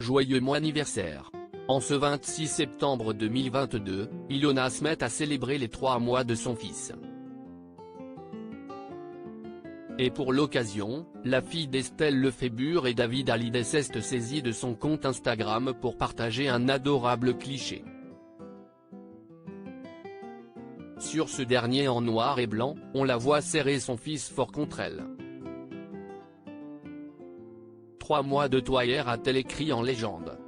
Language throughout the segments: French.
joyeux anniversaire. En ce 26 septembre 2022, Ilona Asmet a célébré les 3 mois de son fils. Et pour l'occasion, la fille d'Estelle Lefébure et David Hallyday s'est saisie de son compte Instagram pour partager un adorable cliché. Sur ce dernier en noir et blanc, on la voit serrer son fils fort contre elle. 3 mois de toi hier, a-t-elle écrit en légende.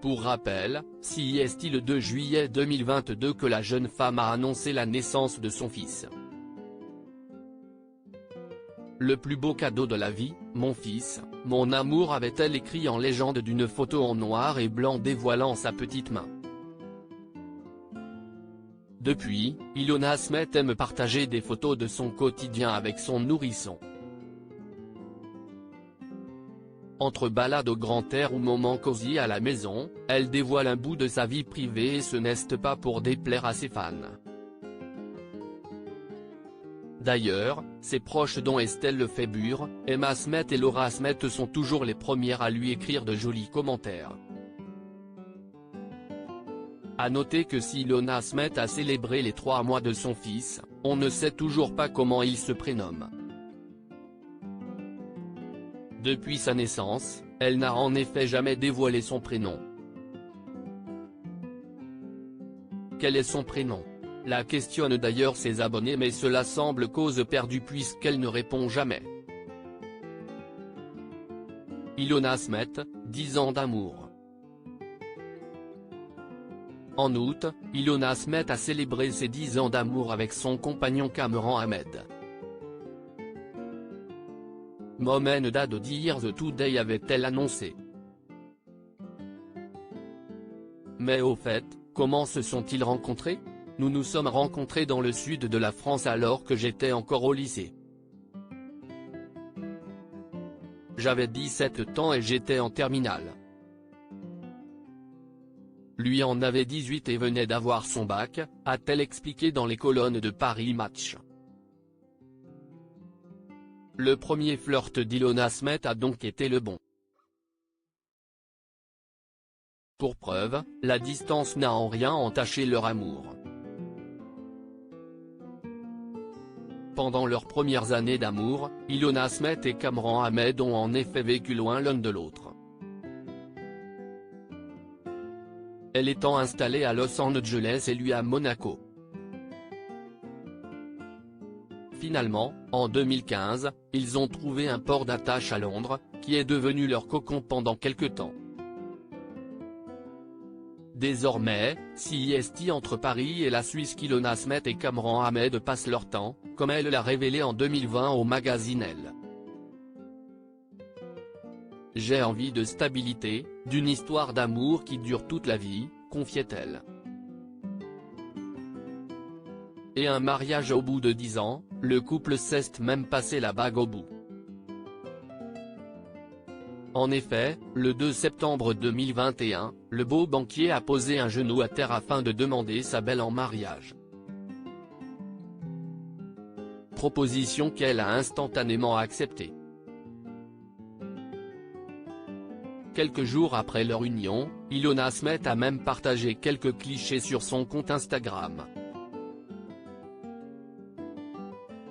Pour rappel, c'est le 2 juillet 2022 que la jeune femme a annoncé la naissance de son fils. Le plus beau cadeau de la vie, mon fils, mon amour, avait-elle écrit en légende d'une photo en noir et blanc dévoilant sa petite main. Depuis, Ilona Asmet aime partager des photos de son quotidien avec son nourrisson. Entre balades au grand air ou moments cosy à la maison, elle dévoile un bout de sa vie privée et ce n'est pas pour déplaire à ses fans. D'ailleurs, ses proches dont Estelle Lefébure, Emma Asmet et Laura Asmet sont toujours les premières à lui écrire de jolis commentaires. À noter que si Ilona Asmet a célébré les 3 mois de son fils, on ne sait toujours pas comment il se prénomme. Depuis sa naissance, elle n'a en effet jamais dévoilé son prénom. Quel est son prénom ? La questionne d'ailleurs ses abonnés, mais cela semble cause perdue puisqu'elle ne répond jamais. Ilona Asmet, 10 ans d'amour. En août, Ilona Asmet a célébré ses 10 ans d'amour avec son compagnon Kamran Ahmed. Mom and Dad of Years Today avait-elle annoncé. Mais au fait, comment se sont-ils rencontrés ? Nous nous sommes rencontrés dans le sud de la France alors que j'étais encore au lycée. J'avais 17 ans et j'étais en terminale. Lui en avait 18 et venait d'avoir son bac, a-t-elle expliqué dans les colonnes de Paris Match. Le premier flirt d'Ilona Asmet a donc été le bon. Pour preuve, la distance n'a en rien entaché leur amour. Pendant leurs premières années d'amour, Ilona Asmet et Kamran Ahmed ont en effet vécu loin l'un de l'autre. Elle étant installée à Los Angeles et lui à Monaco. Finalement, en 2015, ils ont trouvé un port d'attache à Londres, qui est devenu leur cocon pendant quelque temps. Désormais, c'est entre Paris et la Suisse qu'Ilona Asmet et Kamran Ahmed passent leur temps, comme elle l'a révélé en 2020 au magazine Elle. J'ai envie de stabilité, d'une histoire d'amour qui dure toute la vie, confiait-elle. Et un mariage au bout de 10 ans, le couple s'est même passé la bague au bout. En effet, le 2 septembre 2021, le beau banquier a posé un genou à terre afin de demander sa belle en mariage. Proposition qu'elle a instantanément acceptée. Quelques jours après leur union, Ilona Asmet a même partagé quelques clichés sur son compte Instagram.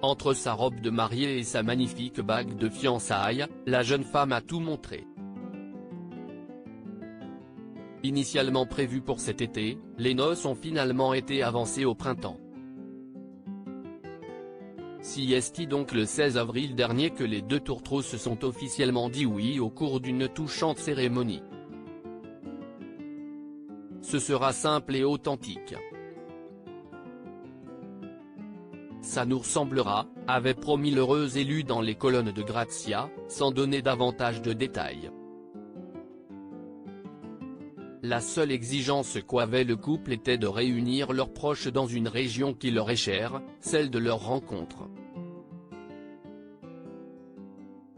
Entre sa robe de mariée et sa magnifique bague de fiançailles, la jeune femme a tout montré. Initialement prévues pour cet été, les noces ont finalement été avancées au printemps. C'est donc le 16 avril dernier que les deux tourtereaux se sont officiellement dit oui au cours d'une touchante cérémonie. Ce sera simple et authentique. Ça nous ressemblera, avait promis l'heureuse élue dans les colonnes de Grazia, sans donner davantage de détails. La seule exigence qu'avait le couple était de réunir leurs proches dans une région qui leur est chère, celle de leur rencontre.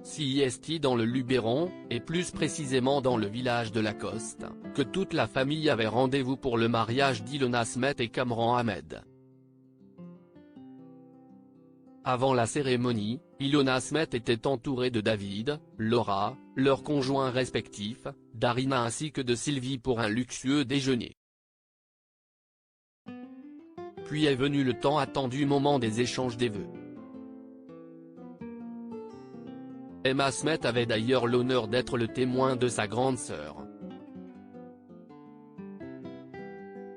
C'est dans le Luberon, et plus précisément dans le village de Lacoste, que toute la famille avait rendez-vous pour le mariage d'Ilona Asmet et Kamran Ahmed. Avant la cérémonie, Ilona Smet était entourée de David, Laura, leurs conjoints respectifs, Darina ainsi que de Sylvie pour un luxueux déjeuner. Puis est venu le tant attendu moment des échanges des vœux. Emma Smet avait d'ailleurs l'honneur d'être le témoin de sa grande sœur.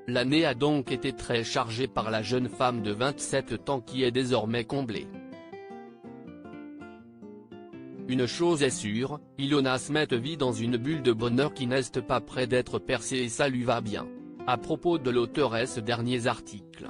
L'année a donc été très chargée par la jeune femme de 27 ans qui est désormais comblée. Une chose est sûre, Ilona Smet vit dans une bulle de bonheur qui n'est pas près d'être percée et ça lui va bien. À propos de l'auteuresse derniers articles.